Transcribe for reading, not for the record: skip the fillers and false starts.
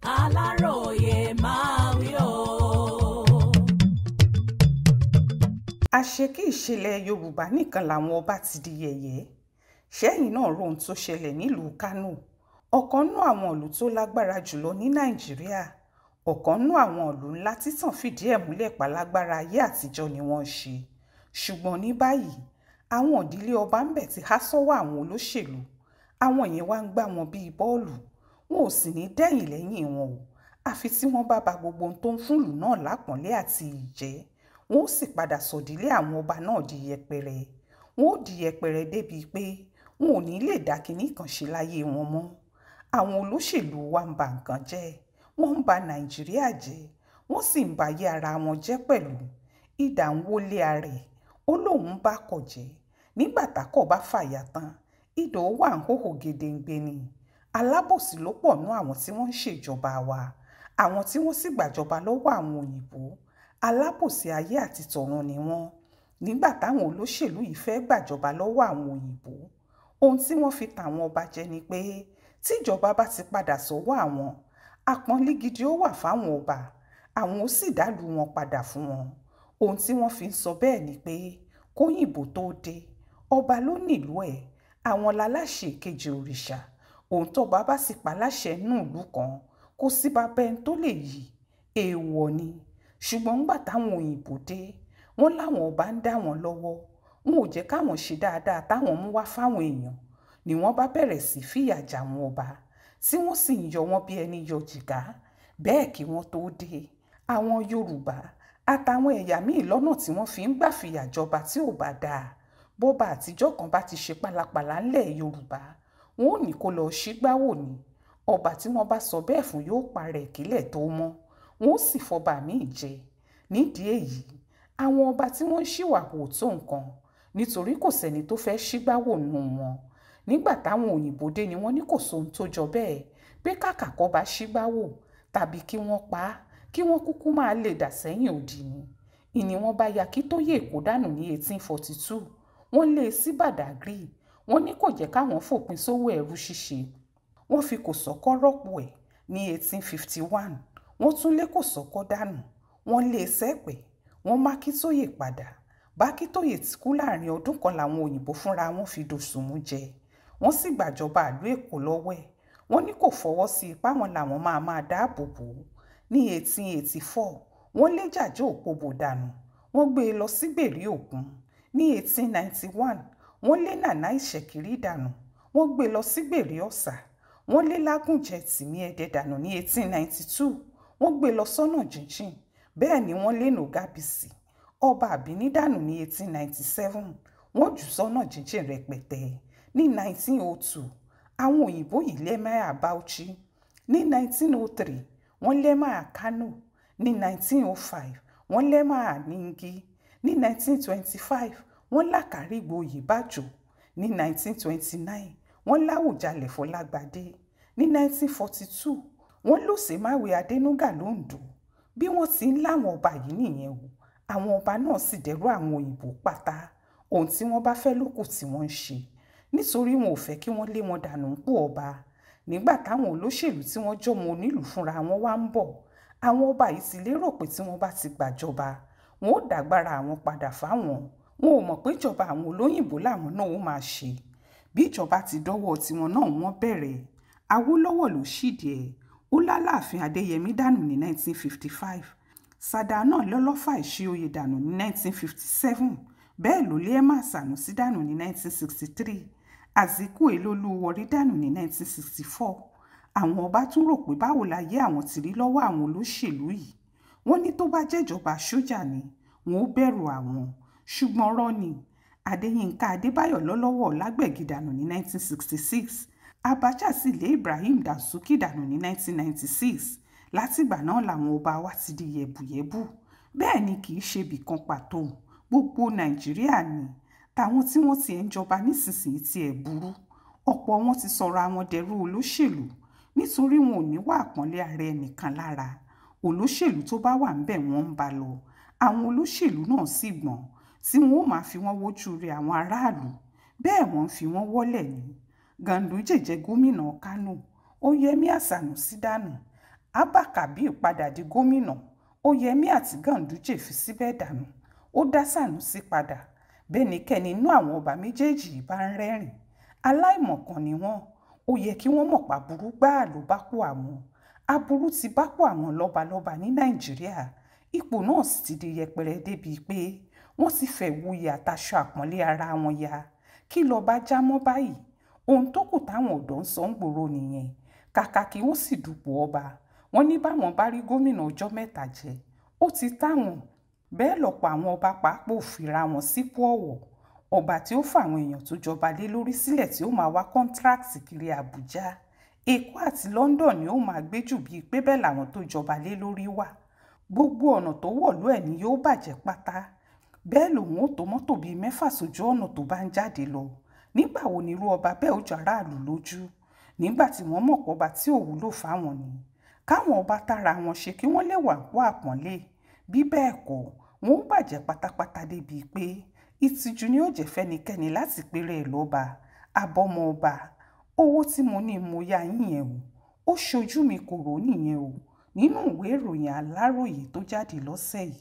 Aláròyé máa wí o. àṣé kí ìṣẹ̀lẹ̀ yorùbá nìkan làwọn ọba ti di yẹ̀yẹ́ ṣẹ́yìn náà rohun tó ṣẹlẹ̀ nílùú kánò ọ̀kan nú àwọn ìlú tó lágbára jùlọ ní nàìjíríà ọ̀kan nú àwọn ìlú ńlá títàn fìdí ẹ̀ múlẹ̀ pálágbára ayé àtijọ́ ni wọ́n ṣe ṣùgbọ́n ní báyìí àwọn ìdílé ọba ń bẹ̀ ti há sọ́wọ́ àwọn olóṣèlú àwọn yẹn wá ń gbá wọn bíi bọ́ọ̀lù wọn ò sì ní dẹ̀yìn lẹ́yìn wọn o àfi tí wọ́n bá ba gbogbo ohun tó ń fúnlùú náà lápọ́nlé àti ìjẹ́ wọn ó sì padà sọ̀dílé àwọn ọba náà di yẹpẹrẹ wọn ó di yẹpẹrẹ débìí pé wọn ò ní lè dá kinní kan ṣe láyé wọn mọ́ àwọn olóṣèlú wa ń ba nǹkan jẹ́ wọ́n ń ba nàìjíríà jẹ́ wọ́n sì ń ba ayé ara wọn jẹ́ pẹ̀lú idà ń wọlé ara ẹ̀ ó lóun bá kọ̀ jẹ́ nígbà tákọ̀ bá fàyà tán idà ó wà ń hòhò gedengbe ni alábòsí ló pọ̀ nú àwọn tí wọ́n ń ṣèjọba wa àwọn tí wọ́n sì gbàjọba lọ́wọ́ àwọn òyìnbó alábòsí ayé àti tọ̀run ni wọ́n nígbà táwọn olóṣèlú yìí fẹ́ gbàjọba lọ́wọ́ àwọn òyìnbó ohun tí wọ́n fi tàwọn ọba jẹ ni pé tíjọba bá ti padà sọ́wọ́ àwọn àpọ́nlé gidi ó wà fáwọn ọba àwọn ó sì dálù wọn padà fún wọn ohun tí wọ́n fi ń sọ bẹ́ẹ̀ ni pé kóyìnbó tó dé ọba ló nílùú ẹ̀ àwọn láláṣẹ ìkejì òrìṣà ohun tọ́ba bá sì pa láṣẹ nù ìlú kan kò sí bàbá ẹni tó lè yí èèwọ̀ ni ṣùgbọ́n ńgbà táwọn òyìnbó dé wọ́n láwọn ọba ń dá wọn lọ́wọ́ wọn ò jẹ́ káwọn ṣe dáadáa táwọn mú wá fáwọn èèyàn ni wọ́n bá bẹ̀rẹ̀ sí fìyà jà wọn ọba tí wọ́n sì ń yọ wọ́n bí ẹni yọ jìgá bẹ́ẹ̀ kí wọ́n tó dé àwọn yorùbá àtàwọn ẹ̀yà míì lọ́nà tí wọ́n fi ń gbà fìyà jọba tí ò bá dáa bọ́ba àtijọ́ kan bá ti ṣe pálapàla ńlẹ̀ yorùbá wọn ò ní kó lọ ṣígbáwò ni ọba tí wọ́n bá sọ bẹ́ẹ̀ fún yóò parẹ́ kílẹ̀ tó mọ́ wọn ó sì fọba míì jẹ nídìí èyí àwọn ọba tí wọ́n ń ṣìwàhù tó nǹkan nítorí kò sẹ́ni tó fẹ́ ṣígbáwò nù wọn nígbà táwọn òyìnbó dé ni wọ́n ní kò sóhun tó jọ bẹ́ẹ̀ pé kàkà kó bá ṣígbáwò tàbí kí wọ́n pa á kí wọ́n kúkú máa lè dà sẹ́yìn òdì ni ìní wọn bá ya Akíntóyè Èkó dànù ní 1842 wọ́n lé e sí Bàdágìrì wọ́n ní kò jẹ́ káwọn fòpin sówó ẹrú ṣíṣe wọ́n fi Kòsọ́kọ́ rọ́pò ẹ̀ ní 1851 wọ́n tún lé Kòsọ́kọ́ dànù wọ́n lé e sẹ́pẹ̀ wọ́n má Akíntóyè padà bá Akíntóyè ti kú láàrin ọdún kan làwọn òyìnbó fúnra wọn fi dòṣùmú jẹ wọ́n sì gbàjọba ìlú Èkó lọ́wọ́ ẹ̀ wọ́n ní kò fọwọ́ sí ipá wọn làwọn máa dáàbò bò ó ní 1884 wọ́n lé Jàjá Òpóbò dànù wọ́n gbé e lọ sí Gbèrí Ògún ní 1891 wọ́n lé Nàná Ìṣẹ̀kírí dànù wọ́n gbé e lọ sí Gbèrí Ọ̀sà wọ́n lé Lágúnjẹ Tìmí Ẹdẹ dànù ní 1892 wọ́n gbé e lọ sọ́nà jíjìn bẹ́ẹ̀ ni wọ́n lé Nògábìsì ọba Àbíní dànù ní 1897 wọ́n jù sọ́nà jíjìn rẹpẹtẹ ní 1902 àwọn òyìnbó yìí lé Ẹ̀máyà Bauchi ní 1903 wọ́n lé Ẹ̀máyà Kánò ní 1905 wọ́n lé Ẹ̀máyà Níngí ní 1925 wọ́n lákàrígbò Oyèbájò ní 1929 wọ́n láwùjalẹ̀ Fọlágbadé ní 1942 wọ́n lòsèmáwé Adénúgà l'Óǹdó bí wọ́n ti ń láwọn ọba yìí nìyẹn o àwọn ọba náà sì dẹ̀rù àwọn òyìnbó pátá ohun tí wọ́n bá fẹ́ lókù tí wọ́n ń ṣe nítorí wọn ò fẹ́ kí wọ́n lé wọn dànù ń pò ọba nígbà táwọn olóṣèlú tí wọ́n jọmọ onílùú fúnra wọn wá ń bọ̀ àwọn ọba yìí ti lérò pé tí wọ́n bá ti gbàjọba wọn ò dágbára àwọn padà fáwọn wọn ò mọ̀ pé ìjọba àwọn olóyìnbó làwọn náà ó máa ṣe bí ìjọba ti dọ́wọ́ tiwọn náà wọ́n bẹ̀rẹ̀ Awólọ́wọ̀ ló ṣídìí ẹ̀ ó lálàáfin Adéyẹmí dànù ní 1955 Sàdánà lọ́lọ́fà Ìṣíoyè dànù ní 1957 bẹ́ẹ̀ ló lé Ẹ̀mà Sànúsí dànù ní 1963 Àzíkùé Olúwọrí dànù ní 1964 àwọn ọba tún rò pé báwo láyé àwọn ti rí lọ́wọ́ àwọn olóṣèlú yìí wọ́n ní tó bá jẹ́jọba sójà ni wọn ó bẹ̀rù àwọn ṣùgbọ́n rọ́ ni Adéyínká Adébáyọ̀ lọ́lọ́wọ̀ lágbẹ̀gì dànù ní 1966 Abacha sì lé Ibrahim Dàsúkì dànù ní 1996 látìgbà náà làwọn ọba wa ti di yẹ̀bùyẹ̀bù bẹ́ẹ̀ ni kì í ṣe bìkan pàtó gbogbo Nàìjíríà ni táwọn tí wọ́n ti ń jọba nísinsìnyí ti ẹ̀ burú ọ̀pọ̀ wọn ti sọ̀rọ̀ àwọn dẹrú olóṣèlú nítorí wọn ò ní wá àpọ́nlé ara ẹnìkan lára olóṣèlú tó bá wà ńbẹ̀ wọ́n ń bá lọ àwọn olóṣèlú náà sì gbọ́n tí wọn ó máa fi wọ́n wojú rẹ̀ àwọn aráàlú bẹ́ẹ̀ wọ́n ń fi wọ́n wọ́lẹ̀ ní Ganduje jẹ́ gómìnà Kánò ó yẹmí Sànúsí dànù Abba Kabir padà di gómìnà, Oyèyẹmí àti Ganduje fi síbẹ̀ dànù, ó dá Sànúsì padà. Bẹ́nikẹ́ni nínú àwọn ọba méjèèjì yìí bá ń rẹ́rìn, aláìmọ̀kan ni wọ́n. Ó yẹ kí wọ́n mọ̀ p'aburú gbáà ló bá pò àwọn. Aburú ti bá pò àwọn lọ́balọ́ba ní Nàìjíríà. Ipò náà sì ti di yẹpẹrẹ débi pé wọ́n sì fẹ́ wuyì àtàṣọ àpọ́nlé ara wọn ya. Kí ló bá já mọ́ báyìí? Ohun tó kù táwọn ọ̀dọ́ ń sọ ń gbòòrò nìyẹn. Kàkà kí wọ́n sì dupò ọba, wọ́n ní báwọn bá rí gómìnà ọjọ́ mẹ́ta jẹ, ó ti táwọn. Bẹ́ẹ̀ lọ̀pọ̀ àwọn ọba pàápàá ò fira wọn sípò ọ̀wọ̀. Ọba tí ó fa àwọn èèyàn tó jọba lé lórí sílẹ̀ tí ó máa wá kọ́ńtíráàtì kiri Àbújá, Èkó àti London ni ó máa gbé jù bíi pé bẹ́ẹ̀ làwọn tó jọba lé lórí wà. Gbogbo ọ̀nà tó wọ̀lú ẹ̀ ni yóò bàjẹ́ pátá. Bẹ́ẹ̀ lòun ó tó mọ́tò bíi 6 sójú ọ̀nà tó bá ń jáde lọ. Nígbà wo ni irú ọba bẹ́ẹ̀ ó jọ aráàlú lójú? Nígbà tí wọ́n mọ̀ pọ́ba tí ò wúlò fáwọn ni. Káwọn ọba tára wọn ṣe kí wọ́n lè wà nípò àpọ́nlé. Bí bẹ́ẹ̀ kọ́, wọn ó bàjẹ́ pátápátá débi pé ìtìjú ni ó jẹ́ fẹ́nikẹ́ni láti pèrè ẹ̀ lọ́ba. Abọ́mọ ọba, owó tí mo ní mo yá yín yẹn o, ó ṣojú mi kò rò nìyẹn o. Nínú ìwé ìròyìn Aláròyé tó jáde lọ́sẹ̀ yìí.